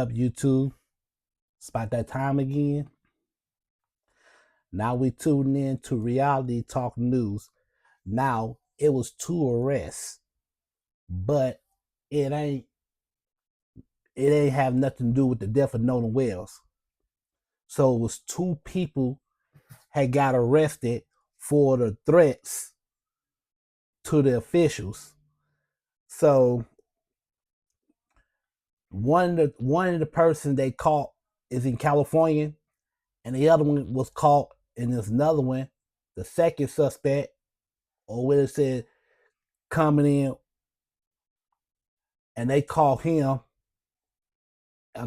Up YouTube. It's about that time again. Now we tune in to Reality Talk News. Now it was 2 arrests, but it ain't it ain't have nothing to do with the death of Nolan Wells. So it was 2 people had got arrested for the threats to the officials. So one of the person they caught is in California, and the other one was caught, and there's another one, the second suspect, or what it said, coming in, and they call him,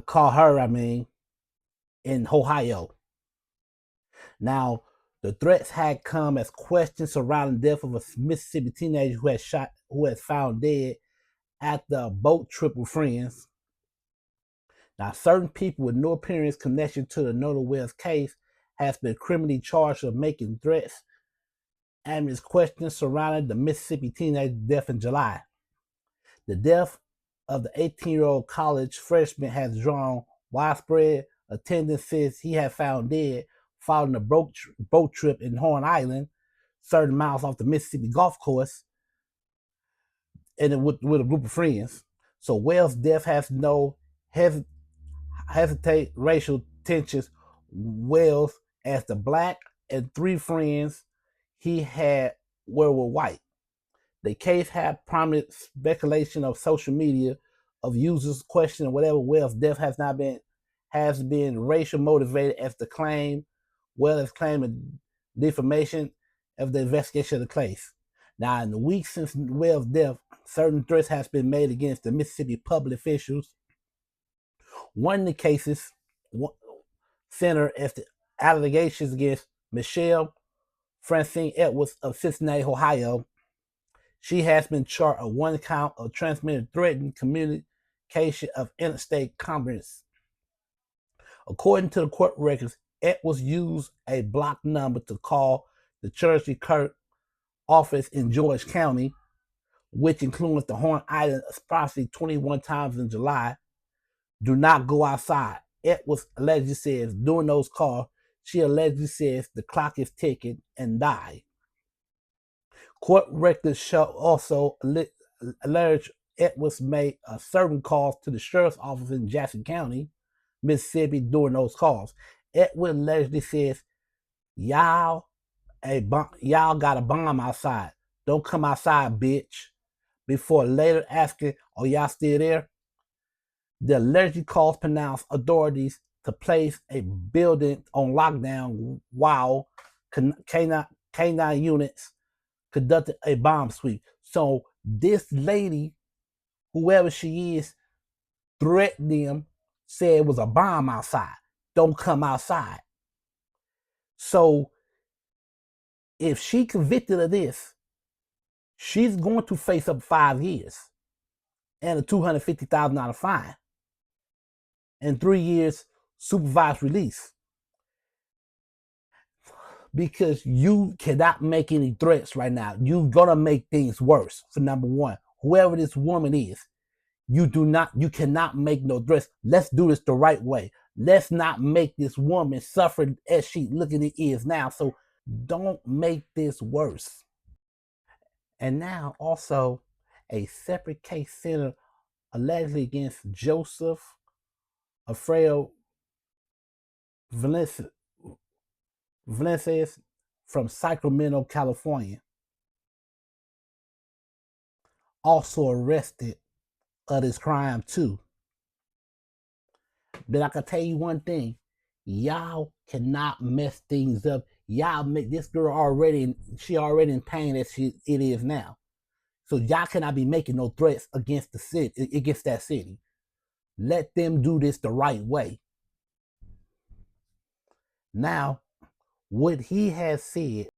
call her, in Ohio. Now, the threats had come as questions surrounding the death of a Mississippi teenager who has found dead after a boat trip with friends. Now, certain people with no appearance connection to the Nolan Wells case has been criminally charged of making threats and is questions surrounding the Mississippi teenager's death in July. The death of the 18-year-old college freshman has drawn widespread attention since he had found dead following a boat trip in Horn Island, 30 miles off the Mississippi Gulf Coast, and with a group of friends. So Wells' death has no hesitate racial tensions. Wells, as the black and 3 friends he had were white. The case had prominent speculation of social media of users questioning whether Wells' death has been racial motivated as the claim, well as claiming defamation of the investigation of the case. Now, in the weeks since Wells' death, certain threats has been made against the Mississippi public officials. One of the cases centered as the allegations against Michelle Francine Edwards of Cincinnati, Ohio. She has been charged with 1 count of transmitting threatened communication of interstate commerce. According to the court records, Edwards used a block number to call the chancery clerk office in George County, which includes the Horn Island approximately 21 times in July. Do not go outside. Edwards allegedly says during those calls, she allegedly says the clock is ticking and died. Court records show also allege Edwards made certain calls to the sheriff's office in Jackson County, Mississippi during those calls. Edwards allegedly says, y'all got a bomb outside. Don't come outside, bitch. Before later asking, are y'all still there? The allegedly calls pronounced authorities to place a building on lockdown while canine units conducted a bomb sweep. So this lady, whoever she is, threatened them, said it was a bomb outside. Don't come outside. So if she convicted of this, she's going to face up 5 years and a $250,000 fine and 3 years supervised release. Because you cannot make any threats right now. You're gonna make things worse. For number one, whoever this woman is, you cannot make no threats. Let's do this the right way. Let's not make this woman suffer as she looking at it is now. So don't make this worse. And now also a separate case centered allegedly against Joseph Alfredo Vasquez from Sacramento, California, also arrested of this crime too. But I can tell you one thing, y'all cannot mess things up. Y'all make this girl already in pain as it is now. So y'all cannot be making no threats against the city, against that city. Let them do this the right way. Now, what he has said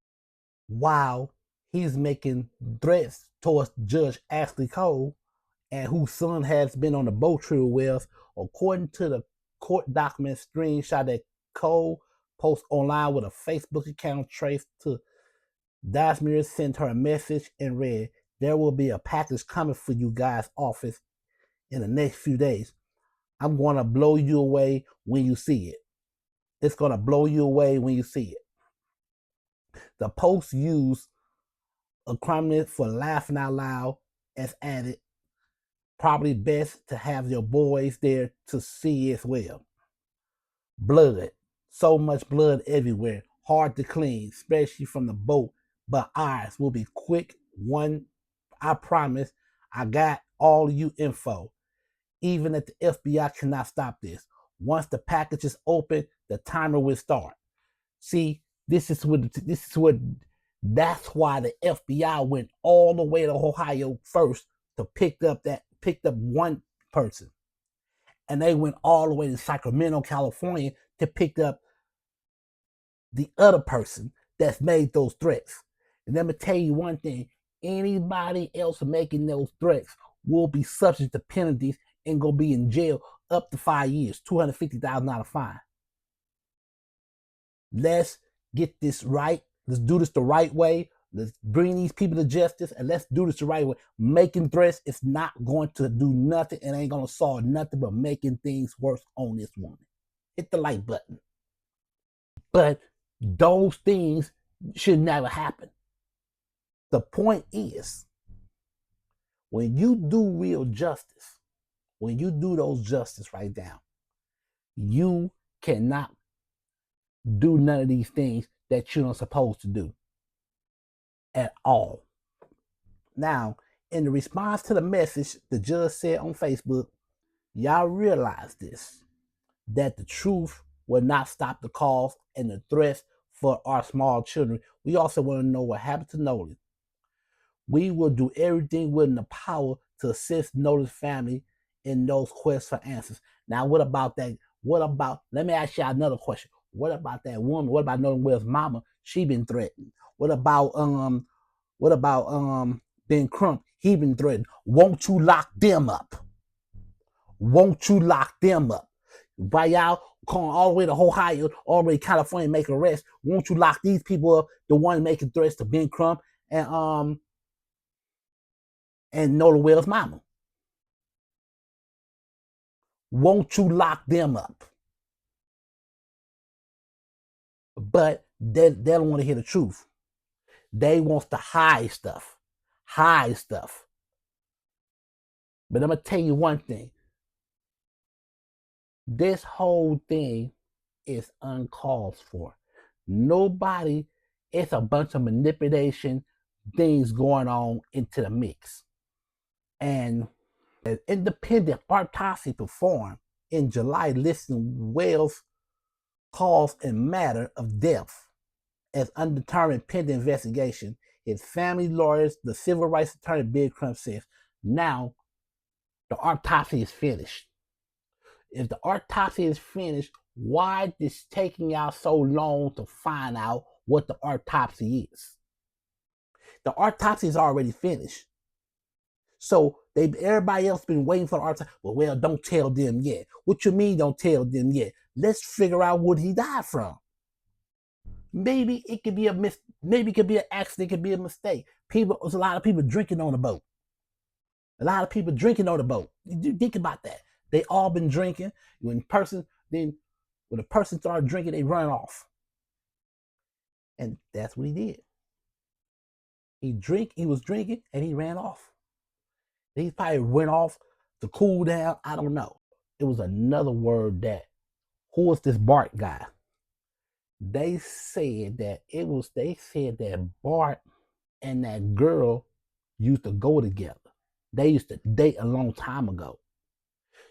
while he's making threats towards Judge Ashlee Cole, and whose son has been on the boat trip with Wells, according to the court document screenshot that Cole posts online with a Facebook account traced to Dasmir, sent her a message and read, "There will be a package coming for you guys' office in the next few days. I'm going to blow you away when you see it. It's going to blow you away when you see it. The post used a criminal for laughing out loud as added, probably best to have your boys there to see as well. Blood. So much blood everywhere. Hard to clean, especially from the boat. But ours will be quick. One, I promise. I got all you info. Even if the FBI cannot stop this. Once the package is open, the timer will start. See, that's why the FBI went all the way to Ohio first to pick up one person. And they went all the way to Sacramento, California to pick up the other person that's made those threats. And let me tell you one thing, anybody else making those threats will be subject to penalties and go be in jail up to 5 years, $250,000 fine. Let's get this right. Let's do this the right way. Let's bring these people to justice, and let's do this the right way. Making threats is not going to do nothing and ain't going to solve nothing but making things worse on this woman. Hit the like button. But those things should never happen. The point is, when you do real justice, when you do those justice right now, you cannot do none of these things that you're not supposed to do at all. Now, in the response to the message the judge said on Facebook, y'all realize this, that the truth will not stop the calls and the threats for our small children. We also want to know what happened to Nolan. We will do everything within the power to assist Nolan's family in those quests for answers. Now, what about that? Let me ask you another question. What about that woman? What about Nolan Will's mama? She been threatened. What about Ben Crump? He been threatened. Won't you lock them up? Won't you lock them up? By y'all calling all the way to Ohio, all the way to California, make arrests. Won't you lock these people up? The one making threats to Ben Crump and Nolan Will's mama. Won't you lock them up? But they don't want to hear the truth. They want to hide stuff. But I'm going to tell you one thing. This whole thing is uncalled for. Nobody, it's a bunch of manipulation things going on into the mix. And an independent autopsy performed in July listing Wales' cause and matter of death as undetermined pending investigation. His family lawyers, the civil rights attorney Bill Crump says, now the autopsy is finished. If the autopsy is finished, why is it taking y'all so long to find out what the autopsy is? The autopsy is already finished. So everybody else been waiting for the autopsy. Well, don't tell them yet. What you mean don't tell them yet? Let's figure out what he died from. Maybe it could be maybe it could be an accident, it could be a mistake. There's a lot of people drinking on the boat. You think about that. They all been drinking. When a person started drinking, they run off. And that's what he did. He was drinking and he ran off. He probably went off to cool down. I don't know. It was another word that, who was this Bart guy? They said that Bart and that girl used to go together. They used to date a long time ago.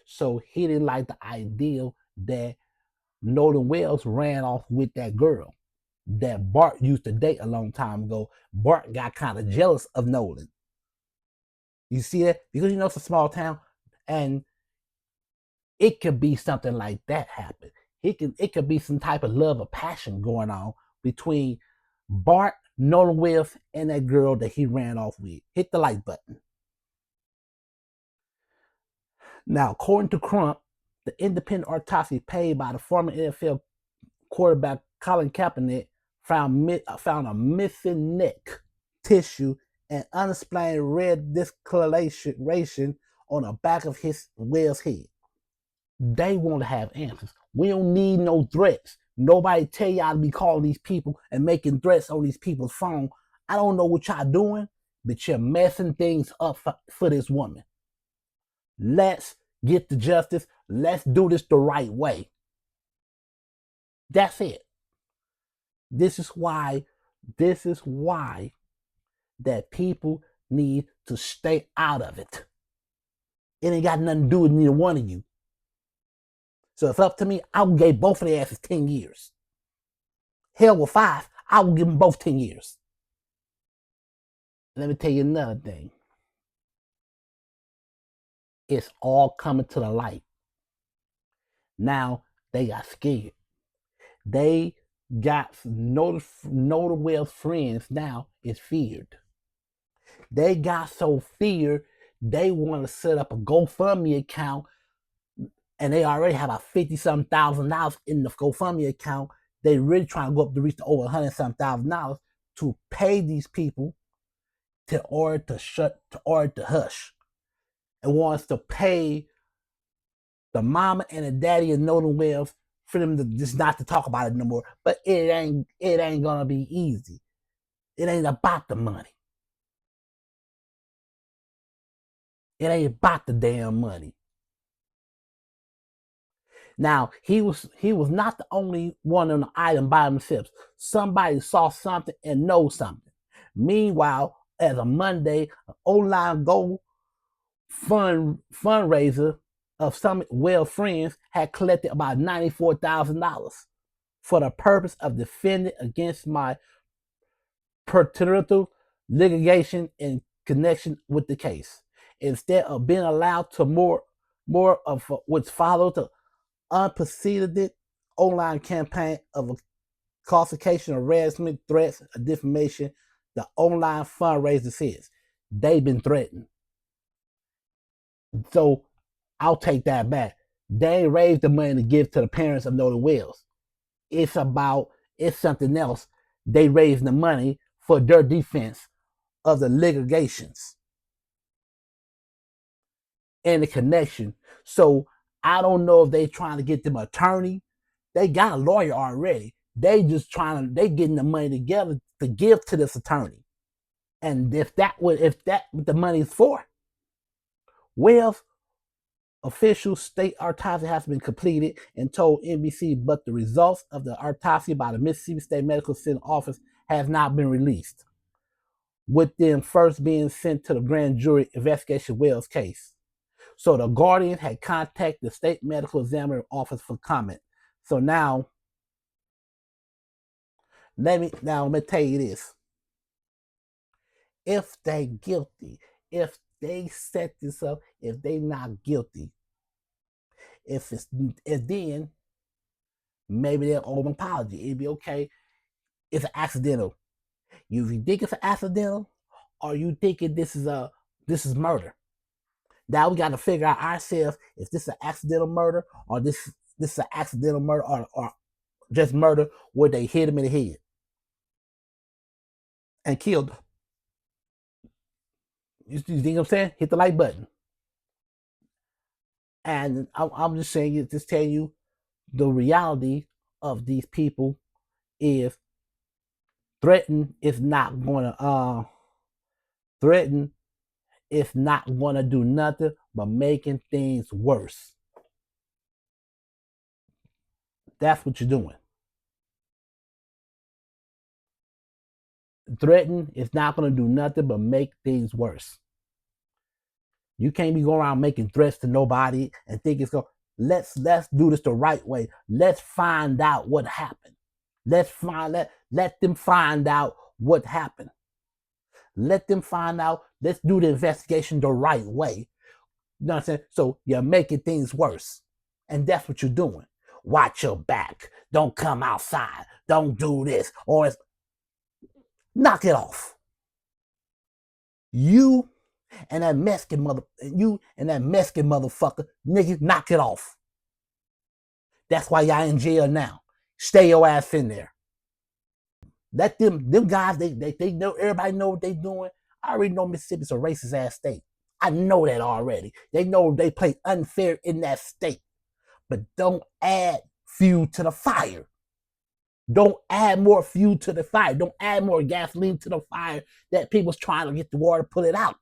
So he didn't like the idea that Nolan Wells ran off with that girl that Bart used to date a long time ago. Bart got kind of jealous of Nolan. You see that? Because it's a small town, and it could be something like that happen. It could be some type of love or passion going on between Bart, Nolan Wells, and that girl that he ran off with. Hit the like button. Now, according to Crump, the independent autopsy paid by the former NFL quarterback Colin Kaepernick found a missing neck tissue and unexplained red discoloration on the back of his Wells' head. They want to have answers. We don't need no threats. Nobody tell y'all to be calling these people and making threats on these people's phone. I don't know what y'all doing, but you're messing things up for this woman. Let's get the justice. Let's do this the right way. That's it. This is why that people need to stay out of it. It ain't got nothing to do with neither one of you. So if it's up to me, I would give both of their asses 10 years. Hell with 5, I will give them both 10 years. Let me tell you another thing. It's all coming to the light. Now, they got scared. They got notable friends now is feared. They got so feared, they want to set up a GoFundMe account, and they already have about $50-something thousand in the GoFundMe account. They really trying to go up to reach to over $100-something thousand to pay these people to order to hush, and wants to pay the mama and the daddy and know the wells for them to just not to talk about it no more. But it ain't gonna be easy. It ain't about the money. It ain't about the damn money. Now, he was not the only one on the island by themselves. Somebody saw something and knows something. Meanwhile, as a Monday, an online Go fundraiser of some well friends had collected about $94,000 for the purpose of defending against my pertinent litigation in connection with the case. Instead of being allowed to more of what's followed the unprecedented online campaign of classification, harassment, threats, or defamation, the online fundraiser says they've been threatened. So I'll take that back. They ain't raised the money to give to the parents of Northern Wales. It's something else. They raised the money for their defense of the litigations and the connection. So I don't know if they trying to get them an attorney. They got a lawyer already. They getting the money together to give to this attorney. And if that what the money's for, Wales official state autopsy has been completed and told NBC, but the results of the autopsy by the Mississippi State Medical Center office has not been released, with them first being sent to the grand jury investigation Wales case. So the Guardian had contacted the state medical examiner office for comment. So now, let me tell you this. If they guilty, if they set this up, if they not guilty, if then maybe they'll owe an apology. It'd be okay. It's an accidental. You think it's an accidental, or you thinking this is murder? Now we got to figure out ourselves if this is an accidental murder, or this is an accidental murder, or just murder where they hit him in the head and killed him. You think what I'm saying? Hit the like button. And I'm just saying, just telling you the reality of these people is threaten is not gonna do nothing but making things worse. That's what you're doing. Threaten is not going to do nothing but make things worse. You can't be going around making threats to nobody and think it's going. Let's do this the right way. Let's find out what happened. Let them find out what happened. Let them find out. Let's do the investigation the right way. You know what I'm saying? So you're making things worse, and that's what you're doing. Watch your back. Don't come outside. Don't do this. Or knock it off. You and that Mexican motherfucker, nigga, knock it off. That's why y'all in jail now. Stay your ass in there. Let them guys, they know, everybody know what they doing. I already know Mississippi's a racist ass state. I know that already. They know they play unfair in that state. but don't add fuel to the fire. Don't add more fuel to the fire. Don't add more gasoline to the fire that people's trying to get the water, pull it out.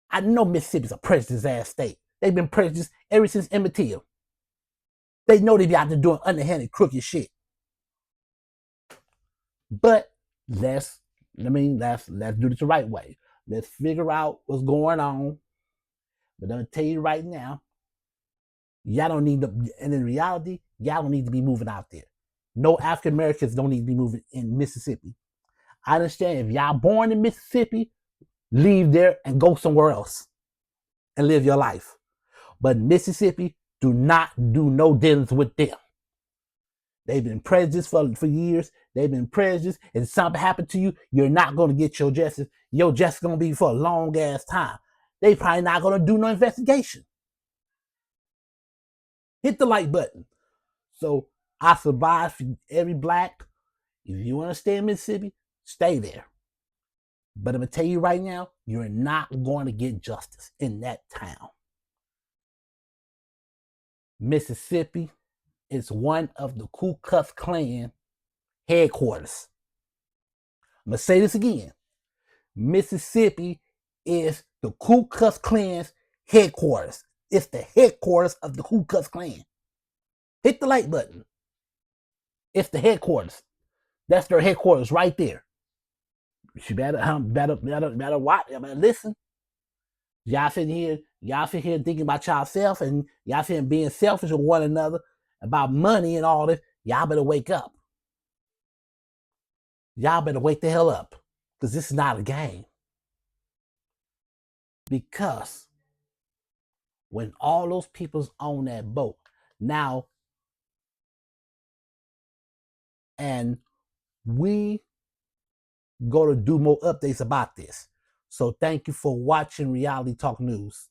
I know Mississippi's a prejudiced ass state. They've been prejudiced ever since Emmett Till. They know they be out there doing underhanded, crooked shit. But let's do this the right way. Let's figure out what's going on. But I'm gonna tell you right now, y'all don't need to, and in reality, y'all don't need to be moving out there. No African Americans don't need to be moving in Mississippi. I understand if y'all born in Mississippi, leave there and go somewhere else and live your life. But Mississippi, do not do no dealings with them. They've been prejudiced for years. They've been prejudiced. If something happened to you, you're not going to get your justice. Your justice is going to be for a long ass time. They probably not going to do no investigation. Hit the like button. So I survive for every black. If you want to stay in Mississippi, stay there. But I'm going to tell you right now, you're not going to get justice in that town. Mississippi is one of the Ku Klux Klan headquarters. I'm going to say this again. Mississippi is the Ku Klux Klan's headquarters. It's the headquarters of the Ku Klux Klan. Hit the like button. It's the headquarters. That's their headquarters right there. You better watch. You better listen. Y'all sitting here thinking about yourself, and y'all sitting being selfish with one another about money and all this. Y'all better wake up. Y'all better wake the hell up, because this is not a game. Because when all those people's on that boat now, and we go to do more updates about this. So thank you for watching Reality Talk News.